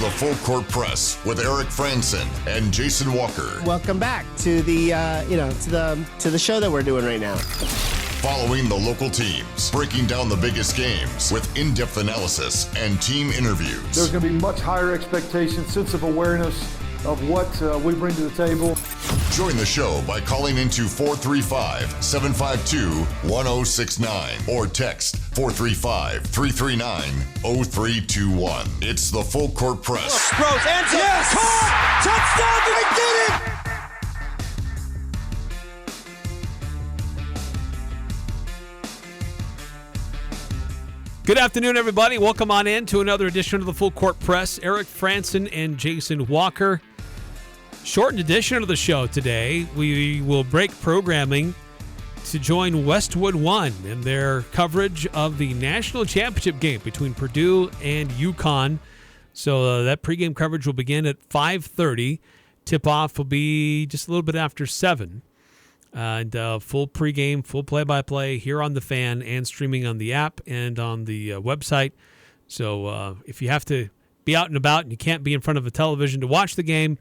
It's the Full Court Press with Eric Frandsen and Jason Walker. Welcome back to the to the show that we're doing right now. Following the local teams, breaking down the biggest games with in-depth analysis and team interviews. There's going to be much higher expectations, sense of awareness of what we bring to the table. Join the show by calling into 435-752-1069 or text 435-339-0321. It's the Full Court Press. Rose, ends up, yes! Caught! Touchdown! They did it! Good afternoon, everybody. Welcome on in to another edition of the Full Court Press. Eric Frandsen and Jason Walker. Shortened edition of the show today. We will break programming to join Westwood One in their coverage of the national championship game between Purdue and UConn. So that pregame coverage will begin at 5:30. Tip-off will be just a little bit after 7. And full pregame, full play-by-play here on the Fan and streaming on the app and on the website. So if you have to be out and about and you can't be in front of a television to watch the game,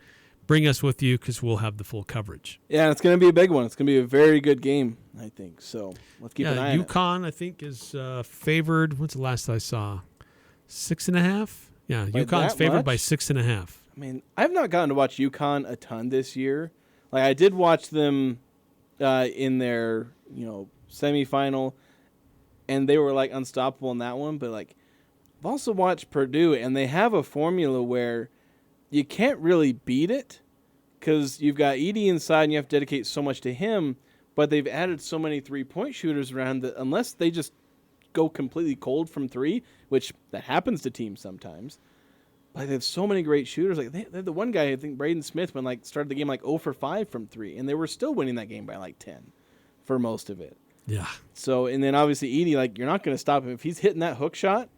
bring us with you because we'll have the full coverage. Yeah, it's going to be a big one. It's going to be a very good game, I think. So let's keep an eye on it. UConn, I think, is favored. What's the last I saw? 6.5? Yeah, UConn's favored by 6.5. I mean, I've not gotten to watch UConn a ton this year. Like, I did watch them in their, semifinal, and they were, unstoppable in that one. But, I've also watched Purdue, and they have a formula where you can't really beat it because you've got Edey inside and you have to dedicate so much to him, but they've added so many three-point shooters around that unless they just go completely cold from three, which that happens to teams sometimes, they have so many great shooters. They had the one guy, I think Braden Smith, started the game 0 for 5 from 3, and they were still winning that game by 10 for most of it. Yeah. So, and then obviously Edey, you're not going to stop him. If he's hitting that hook shot,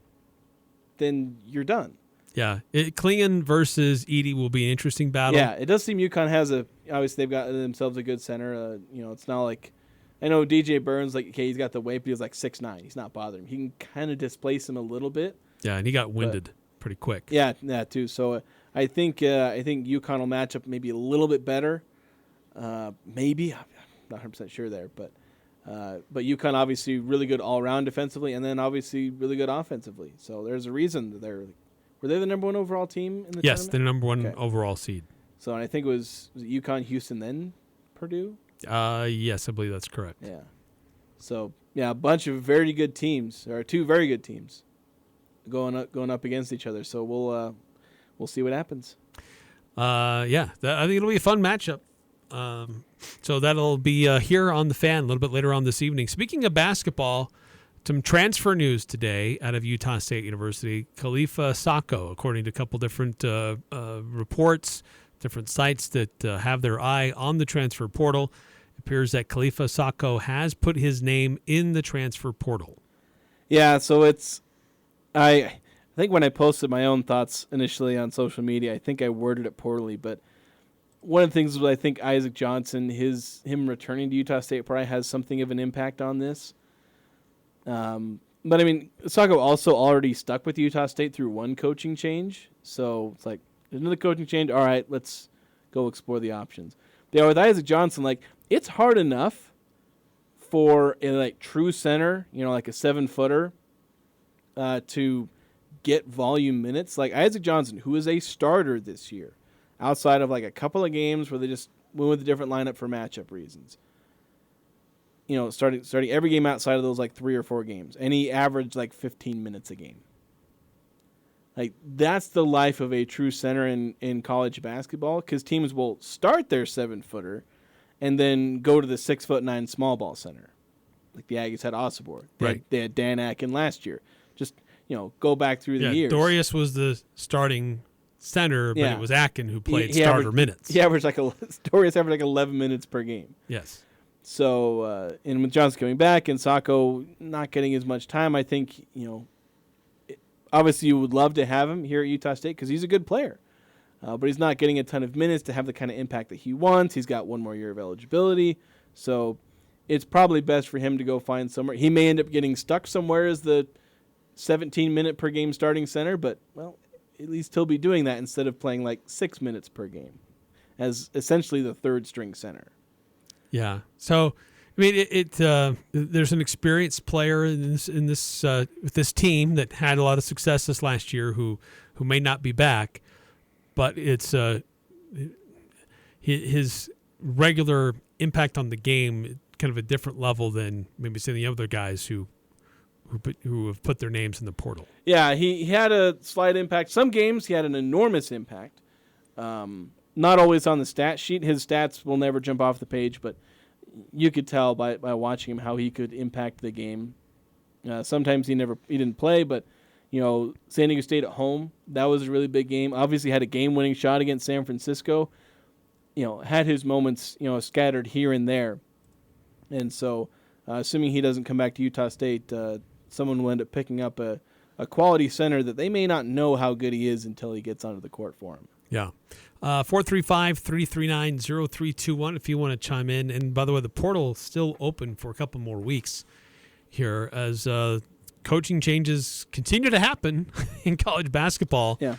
then you're done. Yeah. Klingon versus Edey will be an interesting battle. Yeah, it does seem UConn has obviously they've got themselves a good center. It's not like, I know DJ Burns, he's got the weight, but he's 6'9". He's not bothering him. He can kind of displace him a little bit. Yeah, and he got winded pretty quick. Yeah, too. So I think UConn will match up maybe a little bit better. Maybe. I'm not 100% sure there, but UConn obviously really good all around defensively, and then obviously really good offensively. So there's a reason that were they the number one overall team in the tournament? Yes, the number one overall seed. So and I think was it UConn, Houston, then Purdue? Yes, I believe that's correct. Yeah. So a bunch of very good teams, or two very good teams, going up against each other. So we'll see what happens. I think it'll be a fun matchup. So that'll be here on the Fan a little bit later on this evening. Speaking of basketball, some transfer news today out of Utah State University. Kalifa Sakho, according to a couple different reports, different sites that have their eye on the transfer portal, it appears that Kalifa Sakho has put his name in the transfer portal. Yeah, so I think when I posted my own thoughts initially on social media, I think I worded it poorly, but one of the things was I think Isaac Johnson, him returning to Utah State probably has something of an impact on this. But I mean, Sakho also already stuck with Utah State through one coaching change, so it's there's another coaching change. All right, let's go explore the options. Yeah, with Isaac Johnson, it's hard enough for a true center, a 7-footer, to get volume minutes. Isaac Johnson, who is a starter this year, outside of a couple of games where they just went with a different lineup for matchup reasons. Starting every game outside of those 3 or 4 games, and he averaged 15 minutes a game. That's the life of a true center in college basketball, because teams will start their 7-footer and then go to the 6'9" small ball center. The Aggies had Osibor. They had Dan Akin last year. Just go back through the years. Dorius was the starting center, but it was Akin who played starter minutes. He averaged Dorius averaged 11 minutes per game. Yes. So, and with Johnson coming back and Sakho not getting as much time, I think, obviously you would love to have him here at Utah State because he's a good player. But he's not getting a ton of minutes to have the kind of impact that he wants. He's got one more year of eligibility. So it's probably best for him to go find somewhere. He may end up getting stuck somewhere as the 17-minute per game starting center, but, well, at least he'll be doing that instead of playing like 6 minutes per game as essentially the third string center. Yeah. So, I mean, there's an experienced player with this team that had a lot of success this last year who may not be back, but it's his regular impact on the game kind of a different level than maybe some of the other guys who have put their names in the portal. Yeah, he had a slight impact. Some games he had an enormous impact. Not always on the stat sheet. His stats will never jump off the page, but you could tell by watching him how he could impact the game. Sometimes he didn't play, but San Diego State at home, that was a really big game. Obviously had a game-winning shot against San Francisco. Had his moments, scattered here and there. And so, assuming he doesn't come back to Utah State, someone will end up picking up a quality center that they may not know how good he is until he gets onto the court for him. Yeah. 435-339-0321 if you want to chime in. And by the way, the portal is still open for a couple more weeks here as coaching changes continue to happen in college basketball. Yeah.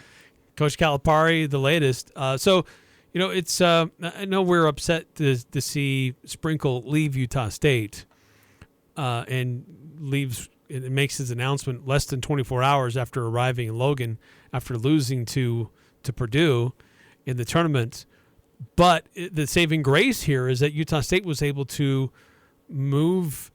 Coach Calipari, the latest. It's I know we're upset to see Sprinkle leave Utah State and leaves and makes his announcement less than 24 hours after arriving in Logan after losing to Purdue in the tournament. But the saving grace here is that Utah State was able to move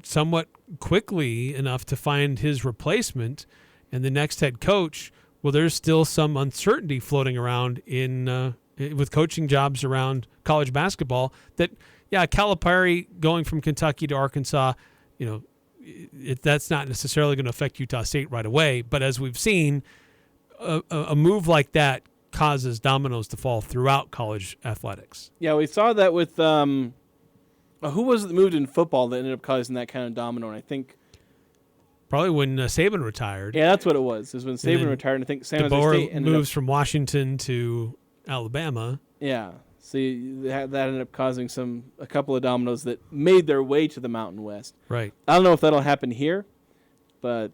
somewhat quickly enough to find his replacement and the next head coach. Well, there's still some uncertainty floating around with coaching jobs around college basketball that, Calipari going from Kentucky to Arkansas, that's not necessarily going to affect Utah State right away. But as we've seen, a move like that causes dominoes to fall throughout college athletics. Yeah, we saw that with who was it that moved in football that ended up causing that kind of domino? And I think probably when Saban retired. Yeah, that's what it was. It was when Saban retired, and I think San Jose State moves from Washington to Alabama. Yeah, see that ended up causing a couple of dominoes that made their way to the Mountain West. Right. I don't know if that'll happen here, but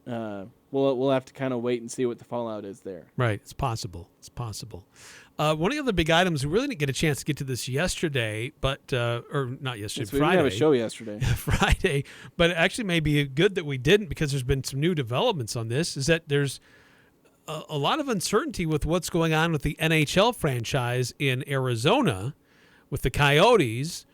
we'll have to kind of wait and see what the fallout is there. Right. It's possible. One of the other big items, we really didn't get a chance to get to this yesterday, but or not yesterday, Friday. We didn't have a show yesterday. Friday, but it actually may be good that we didn't because there's been some new developments on this, is that there's a lot of uncertainty with what's going on with the NHL franchise in Arizona with the Coyotes.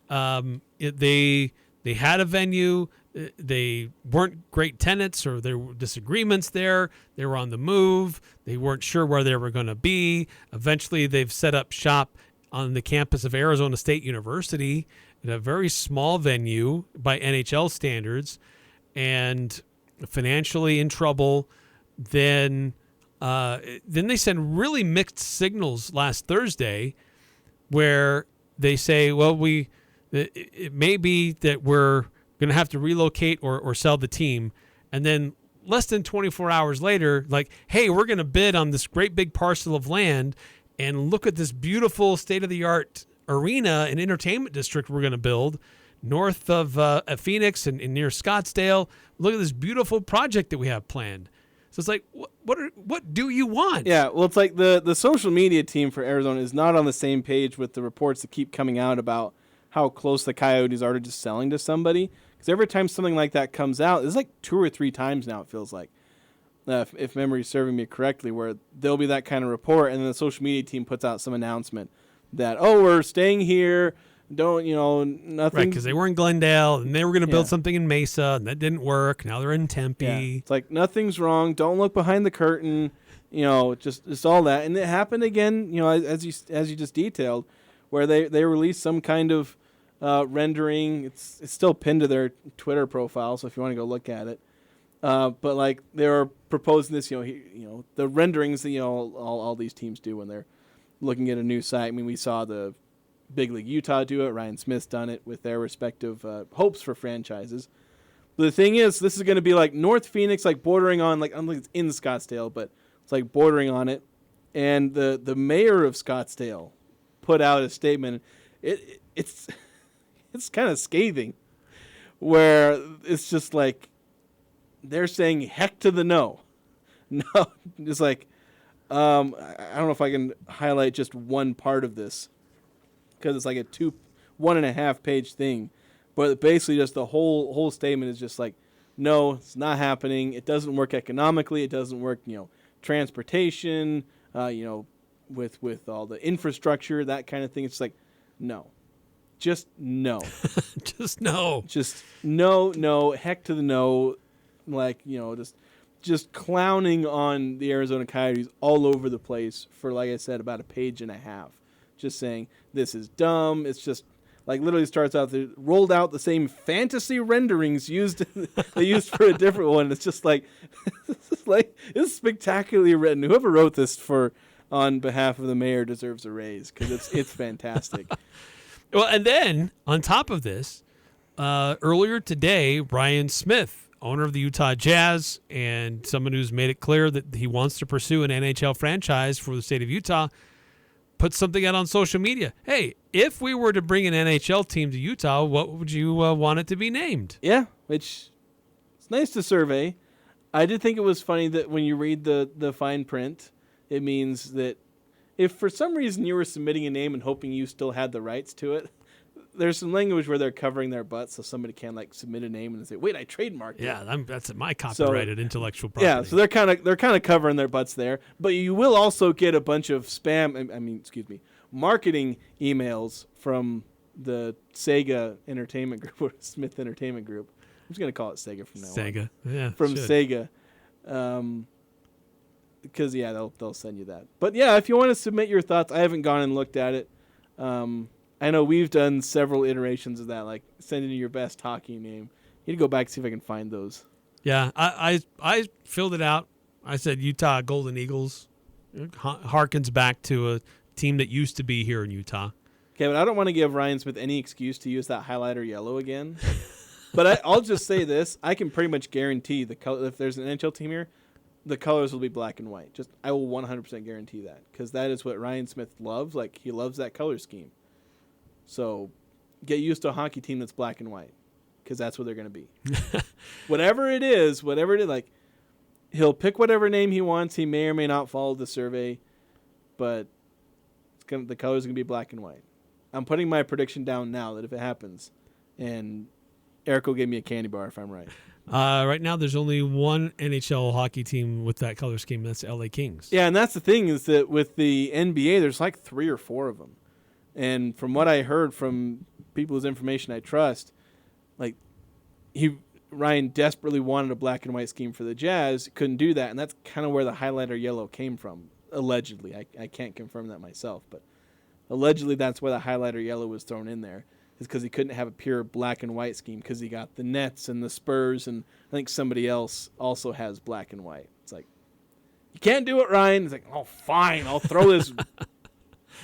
They had a venue. They weren't great tenants, or there were disagreements there. They were on the move. They weren't sure where they were going to be. Eventually, they've set up shop on the campus of Arizona State University in a very small venue by NHL standards, and financially in trouble. Then they send really mixed signals last Thursday, where they say, well, it may be that we're going to have to relocate or sell the team. And then less than 24 hours later, like, hey, we're going to bid on this great big parcel of land, and look at this beautiful state-of-the-art arena and entertainment district we're going to build north of Phoenix and near Scottsdale. Look at this beautiful project that we have planned. So it's like, what do you want? Yeah, well, it's like the social media team for Arizona is not on the same page with the reports that keep coming out about how close the Coyotes are to just selling to somebody. Because every time something like that comes out, it's like 2 or 3 times now, it feels like, if memory is serving me correctly, where there'll be that kind of report, and then the social media team puts out some announcement that, oh, we're staying here, nothing. Right, because they were in Glendale, and they were going to build something in Mesa, and that didn't work. Now they're in Tempe. Yeah. It's like, nothing's wrong. Don't look behind the curtain. Just all that. And it happened again, as you just detailed, where they released some kind of rendering. It's still pinned to their Twitter profile, so if you want to go look at it. But like they were proposing this, the renderings that all these teams do when they're looking at a new site. I mean, we saw the Big League Utah do it. Ryan Smith's done it with their respective hopes for franchises. But the thing is, this is going to be like North Phoenix, like bordering on, like, I don't think it's in Scottsdale, but it's like bordering on it. And the mayor of Scottsdale put out a statement. It's kind of scathing, where it's just like they're saying heck to the no. No, just like I don't know if I can highlight just one part of this because it's like a 1.5 page thing, but basically just the whole statement is just like, no, it's not happening. It doesn't work economically. It doesn't work, transportation, with all the infrastructure, that kind of thing. It's like, no, just no, Just no. just no, heck to the no, like just clowning on the Arizona Coyotes all over the place for, like I said, about 1.5 pages, just saying this is dumb. It's just like literally starts out rolled out the same fantasy renderings they used for a different one. It's just like it's spectacularly written. Whoever wrote this on behalf of the mayor deserves a raise because it's fantastic. Well, and then on top of this, earlier today, Ryan Smith, owner of the Utah Jazz and someone who's made it clear that he wants to pursue an NHL franchise for the state of Utah, put something out on social media. Hey, if we were to bring an NHL team to Utah, what would you want it to be named? Yeah, which it's nice to survey. I did think it was funny that when you read the fine print, it means that if for some reason you were submitting a name and hoping you still had the rights to it, there's some language where they're covering their butts so somebody can submit a name and say, wait, I trademarked it. Yeah, that's my copyrighted intellectual property. Yeah, so they're kind of covering their butts there. But you will also get a bunch of marketing emails from the Sega Entertainment Group or Smith Entertainment Group. I'm just going to call it Sega from now on. Sega. Yeah. From Sega. Because, they'll send you that. But, yeah, if you want to submit your thoughts, I haven't gone and looked at it. I know we've done several iterations of that, like sending your best hockey name. You need to go back and see if I can find those. Yeah, I filled it out. I said Utah Golden Eagles. It harkens back to a team that used to be here in Utah. Okay, but I don't want to give Ryan Smith any excuse to use that highlighter yellow again. But I'll just say this. I can pretty much guarantee the color, if there's an NHL team here, the colors will be black and white. I will 100% guarantee that because that is what Ryan Smith loves. Like, he loves that color scheme. So get used to a hockey team that's black and white because that's what they're going to be. whatever it is, like he'll pick whatever name he wants. He may or may not follow the survey, but the colors are going to be black and white. I'm putting my prediction down now that if it happens, and Eric will give me a candy bar if I'm right. Right now, there's only one NHL hockey team with that color scheme. That's LA Kings. Yeah, and that's the thing is that with the NBA, there's like 3 or 4 of them. And from what I heard from people whose information I trust, Ryan desperately wanted a black and white scheme for the Jazz, couldn't do that, and that's kind of where the highlighter yellow came from, allegedly. I can't confirm that myself, but allegedly that's where the highlighter yellow was thrown in there, is because he couldn't have a pure black and white scheme because he got the Nets and the Spurs, and I think somebody else also has black and white. It's like, you can't do it, Ryan. It's like, oh, fine, I'll throw this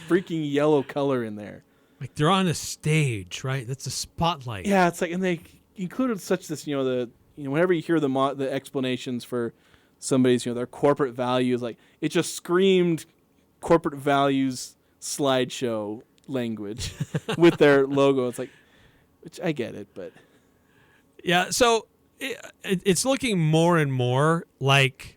freaking yellow color in there. Like they're on a stage, right? That's a spotlight. Yeah, it's like, and they included such this, whenever you hear the explanations for somebody's, their corporate values, like it just screamed corporate values slideshow language with their logo. It's like, which I get it, but yeah. So it's looking more and more like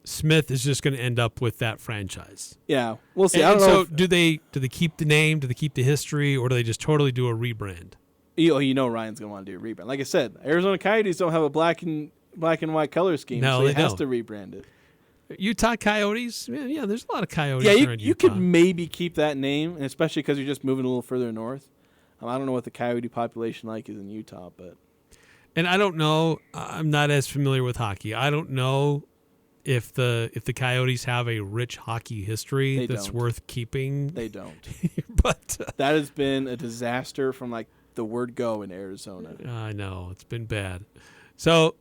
Smith is just going to end up with that franchise. Yeah, we'll see. And, I don't know. So do they keep the name? Do they keep the history, or do they just totally do a rebrand? Ryan's going to want to do a rebrand. Like I said, Arizona Coyotes don't have a black and white color scheme, no, so he they has don't. to rebrand it. Utah Coyotes? Yeah, there's a lot of Coyotes. Yeah, around you Utah. could maybe keep that name, and especially because you're just moving a little further north. I don't know what the Coyote population is in Utah, but and I don't know. I'm not as familiar with hockey. I don't know if the Coyotes have a rich hockey history that's worth keeping. They don't. But that has been a disaster from the word go in Arizona. I know it's been bad. So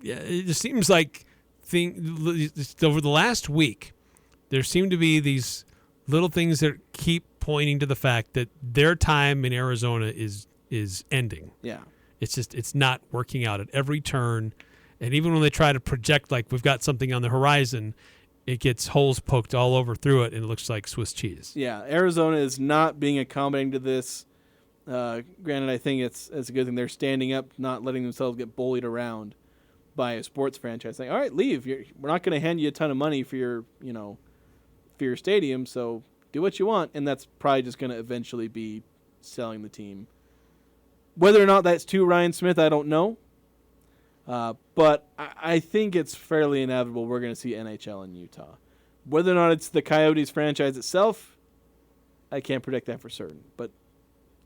it just seems like over the last week there seem to be these little things that keep pointing to the fact that their time in Arizona is ending. Yeah, it's not working out at every turn. And even when they try to project like we've got something on the horizon, it gets holes poked all over through it, and it looks like Swiss cheese. Yeah, Arizona is not being accommodating to this. Granted, I think it's a good thing they're standing up, not letting themselves get bullied around. by a sports franchise saying, all right, leave. We're not going to hand you a ton of money for your stadium, so do what you want. And that's probably just going to eventually be selling the team. Whether or not that's to Ryan Smith, I don't know. But I think it's fairly inevitable we're going to see NHL in Utah. Whether or not it's the Coyotes franchise itself, I can't predict that for certain. But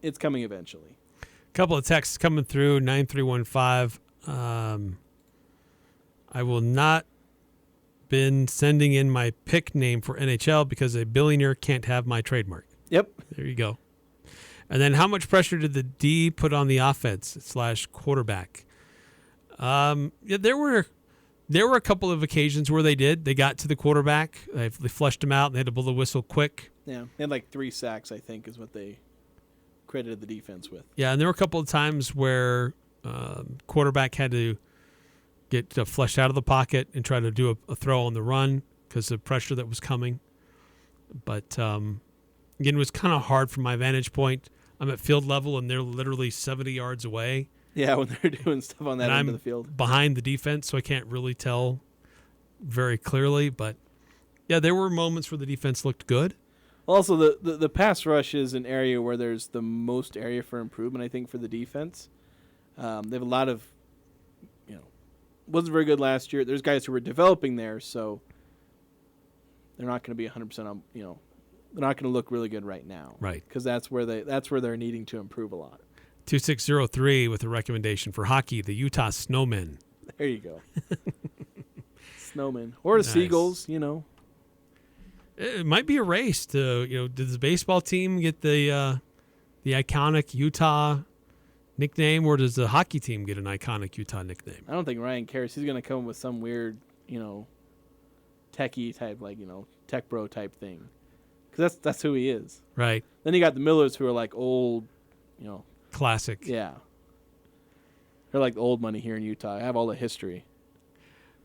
it's coming eventually. A couple of texts coming through, 9315. I will not been sending in my pick name for NHL because a billionaire can't have my trademark. Yep. There you go. And then how much pressure did the D put on the offense / quarterback? There were a couple of occasions where they got to the quarterback. They flushed him out and they had to blow the whistle quick. Yeah. They had like 3 sacks, I think, is what they credited the defense with. Yeah, and there were a couple of times where quarterback had to get flushed out of the pocket and try to do a throw on the run because of pressure that was coming. But, again, it was kind of hard from my vantage point. I'm at field level, and they're literally 70 yards away. Yeah, when they're doing stuff on that end of the field. I'm behind the defense, so I can't really tell very clearly. But, yeah, there were moments where the defense looked good. Also, the pass rush is an area where there's the most area for improvement, I think, for the defense. They have a lot of, wasn't very good last year. There's guys who were developing there, so they're not going to be 100% on, they're not going to look really good right now. Right. Because that's where they're needing to improve a lot. 2603 with a recommendation for hockey, the Utah Snowmen. There you go. Snowmen. Or the Seagulls, It might be a race to, did the baseball team get the iconic Utah nickname, or does the hockey team get an iconic Utah nickname? I don't think Ryan cares. He's going to come with some weird, techie type, tech bro type thing. Because that's who he is. Right. Then you got the Millers who are like old, classic. Yeah. They're like the old money here in Utah. I have all the history.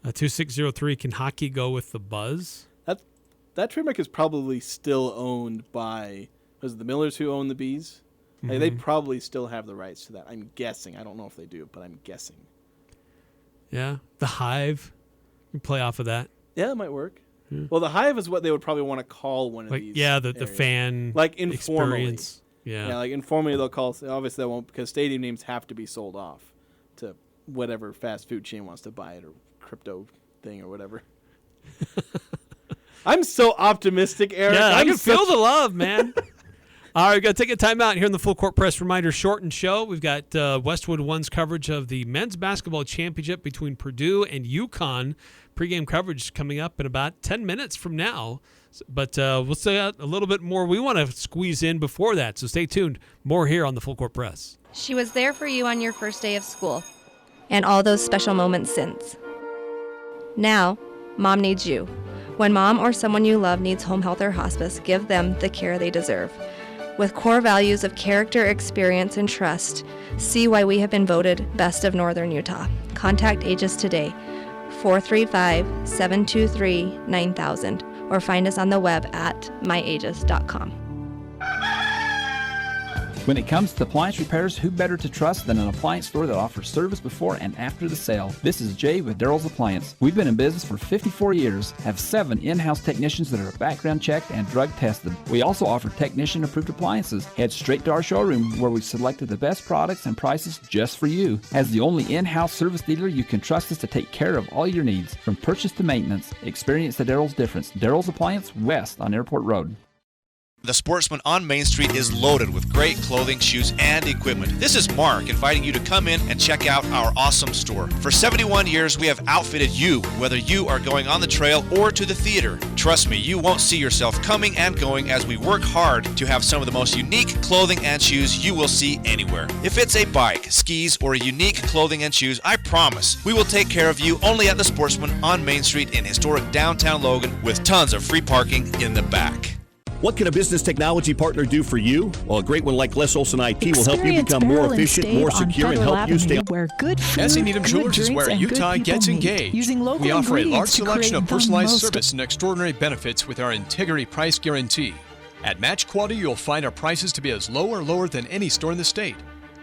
2603, can hockey go with the Buzz? That trademark is probably still owned by, was it the Millers who own the Bees? Mm-hmm. Like, they probably still have the rights to that. I'm guessing. I don't know if they do, but I'm guessing. Yeah. The Hive. You play off of that. Yeah, that might work. Yeah. Well, the Hive is what they would probably want to call one of these. Yeah, the fan like informally. Experience. Yeah, like informally they'll call. Obviously, they won't, because stadium names have to be sold off to whatever fast food chain wants to buy it, or crypto thing or whatever. I'm so optimistic, Eric. Yeah, I can feel the love, man. All right, we've got to take a time out here in the Full Court Press Reminder shortened show. We've got Westwood One's coverage of the men's basketball championship between Purdue and UConn. Pre-game coverage coming up in about 10 minutes from now. But we'll say a little bit more we want to squeeze in before that, so stay tuned. More here on the Full Court Press. She was there for you on your first day of school and all those special moments since. Now, Mom needs you. When mom or someone you love needs home health or hospice, give them the care they deserve. With core values of character, experience, and trust, see why we have been voted Best of Northern Utah. Contact Aegis today, 435-723-9000, or find us on the web at myaegis.com. When it comes to appliance repairs, who better to trust than an appliance store that offers service before and after the sale? This is Jay with Daryl's Appliance. We've been in business for 54 years, have 7 in-house technicians that are background checked and drug tested. We also offer technician-approved appliances. Head straight to our showroom where we've selected the best products and prices just for you. As the only in-house service dealer, you can trust us to take care of all your needs, from purchase to maintenance. Experience the Daryl's difference. Daryl's Appliance, west on Airport Road. The Sportsman on Main Street is loaded with great clothing, shoes, and equipment. This is Mark inviting you to come in and check out our awesome store. For 71 years, we have outfitted you, whether you are going on the trail or to the theater. Trust me, you won't see yourself coming and going as we work hard to have some of the most unique clothing and shoes you will see anywhere. If it's a bike, skis, or a unique clothing and shoes, I promise we will take care of you only at the Sportsman on Main Street in historic downtown Logan, with tons of free parking in the back. What can a business technology partner do for you? Well, a great one like Les Olson IT will help you become more efficient, more secure, and help you stay. Where good food, S.E. Needham Jewelers is where Utah gets engaged. We offer a large selection of personalized service and extraordinary benefits with our integrity price guarantee. At Match Quality, you'll find our prices to be as low or lower than any store in the state.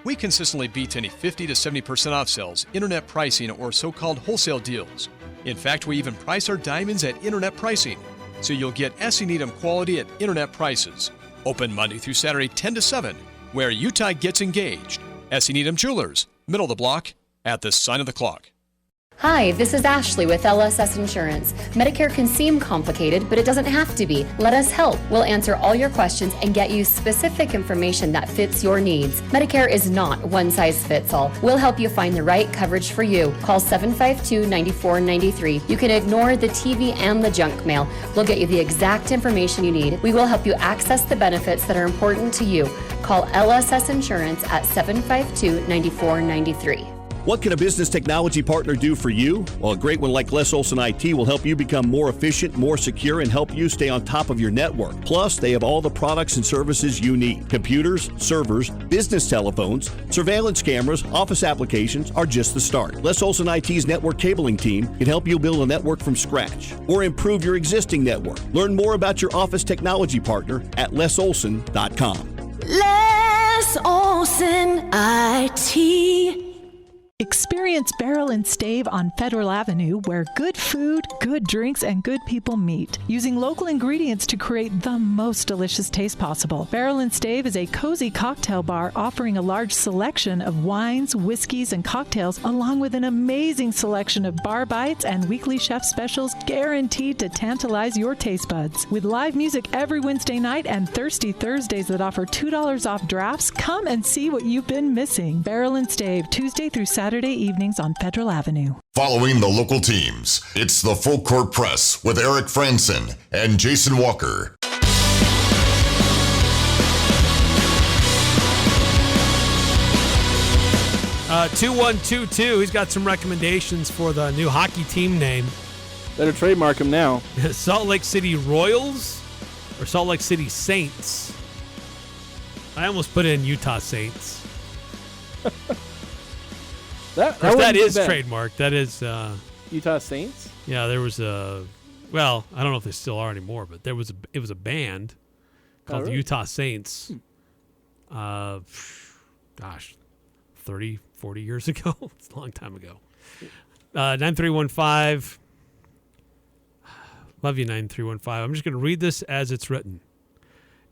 We consistently beat any 50 to 70% off sales, internet pricing, or so-called wholesale deals. In fact, we even price our diamonds at internet pricing, so you'll get S.E. Needham quality at internet prices. Open Monday through Saturday 10 to 7, where Utah gets engaged. S.E. Needham Jewelers, middle of the block, at the sign of the clock. Hi, this is Ashley with LSS Insurance. Medicare can seem complicated, but it doesn't have to be. Let us help. We'll answer all your questions and get you specific information that fits your needs. Medicare is not one size fits all. We'll help you find the right coverage for you. Call 752-9493. You can ignore the TV and the junk mail. We'll get you the exact information you need. We will help you access the benefits that are important to you. Call LSS Insurance at 752-9493. What can a business technology partner do for you? Well, a great one like Les Olson IT will help you become more efficient, more secure, and help you stay on top of your network. Plus, they have all the products and services you need. Computers, servers, business telephones, surveillance cameras, office applications are just the start. Les Olson IT's network cabling team can help you build a network from scratch or improve your existing network. Learn more about your office technology partner at lesolson.com. Les Olson IT. Experience Barrel and Stave on Federal Avenue, where good food, good drinks, and good people meet, using local ingredients to create the most delicious taste possible. Barrel and Stave is a cozy cocktail bar offering a large selection of wines, whiskeys, and cocktails, along with an amazing selection of bar bites and weekly chef specials guaranteed to tantalize your taste buds. With live music every Wednesday night and Thirsty Thursdays that offer $2 off drafts, come and see what you've been missing. Barrel and Stave, Tuesday through Saturday evenings on Federal Avenue. Following the local teams, it's the Full Court Press with Eric Frandsen and Jason Walker. 2122. He's got some recommendations for the new hockey team name. Better trademark him now. Salt Lake City Royals or Salt Lake City Saints. I almost put in Utah Saints. That is trademarked. That is Utah Saints. Yeah, there was a. Well, I don't know if they still are anymore, but it was a band called the Utah Saints. Gosh, 30, 40 years ago. It's a long time ago. 9315. Love you, 9315. I'm just going to read this as it's written.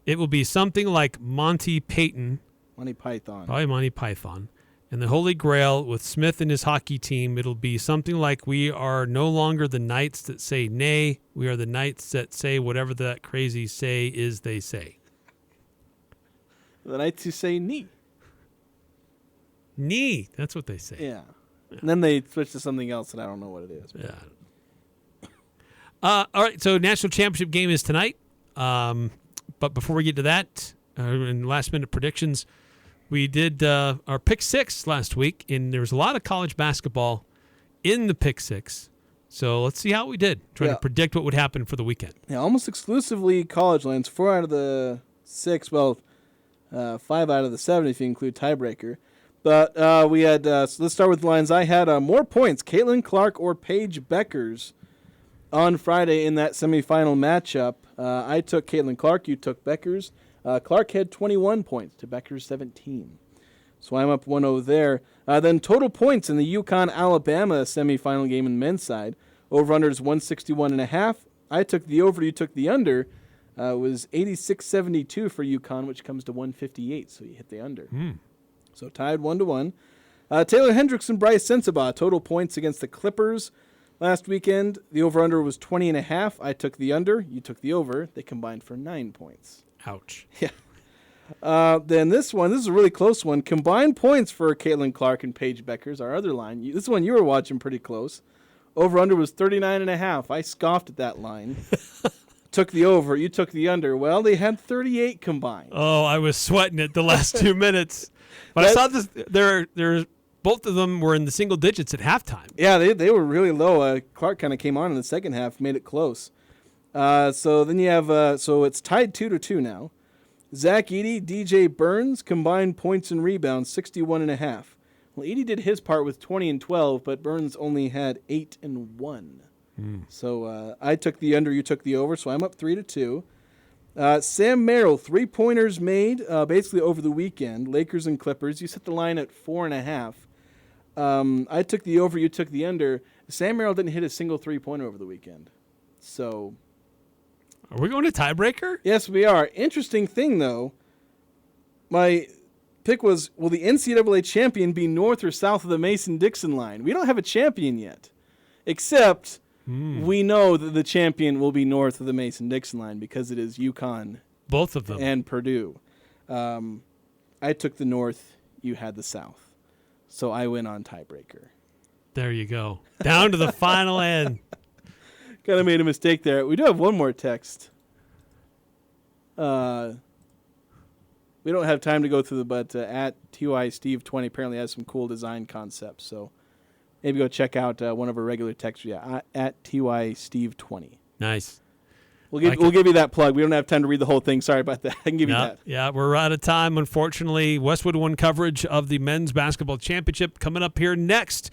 It will be something like Monty Python. Monty Python. Probably Monty Python. And the Holy Grail with Smith and his hockey team, it'll be something like we are no longer the knights that say nay. We are the knights that say whatever that crazy say is they say. The knights who say knee. Knee. That's what they say. Yeah. And then they switch to something else that I don't know what it is. Yeah. All right, so national championship game is tonight. But before we get to that, in last-minute predictions, we did our Pick Six last week, and there was a lot of college basketball in the Pick Six. So let's see how we did, trying to predict what would happen for the weekend. Yeah, almost exclusively college lines. 4 out of the 6, 5 out of the 7 if you include tiebreaker. But we had, so let's start with the lines. I had more points, Caitlin Clark or Paige Beckers on Friday in that semifinal matchup. I took Caitlin Clark, you took Beckers. Clark had 21 points to Beckers 17. So I'm up 1-0 there. Then total points in the UConn-Alabama semifinal game in the men's side. Over-under is 161.5. I took the over, you took the under. It was 86-72 for UConn, which comes to 158, so you hit the under. So tied 1-1. Taylor Hendricks and Bryce Sensabaugh, total points against the Clippers last weekend. The over-under was 20.5. I took the under, you took the over. They combined for 9 points. Ouch. Yeah. Then this is a really close one. Combined points for Caitlin Clark and Paige Beckers, our other line. This one you were watching pretty close. Over-under was 39.5. I scoffed at that line. Took the over. You took the under. Well, they had 38 combined. Oh, I was sweating it the last 2 minutes. But I saw this. Both of them were in the single digits at halftime. Yeah, they were really low. Clark kind of came on in the second half, made it close. So then you have, so it's tied 2-2 now. Zach Edey, DJ Burns, combined points and rebounds, 61.5. Well, Edey did his part with 20 and 12, but Burns only had 8 and 1. So I took the under, you took the over, so I'm up 3-2. Sam Merrill, 3-pointers made basically over the weekend. Lakers and Clippers. You set the line at 4.5. I took the over. You took the under. Sam Merrill didn't hit a single 3-pointer over the weekend. So, are we going to tiebreaker? Yes, we are. Interesting thing, though. My pick was, will the NCAA champion be north or south of the Mason-Dixon line? We don't have a champion yet, except we know that the champion will be north of the Mason-Dixon line because it is UConn. Both of them. And Purdue. I took the north. You had the south. So I went on tiebreaker. There you go. Down to the final end. Kind of made a mistake there. We do have one more text. We don't have time to go through but at TY Steve 20 apparently has some cool design concepts. So maybe go check out one of our regular texts. Yeah, at TY Steve 20. Nice. We'll give you that plug. We don't have time to read the whole thing. Sorry about that. I can give you that. Yeah, we're out of time, unfortunately. Westwood One coverage of the men's basketball championship coming up here next.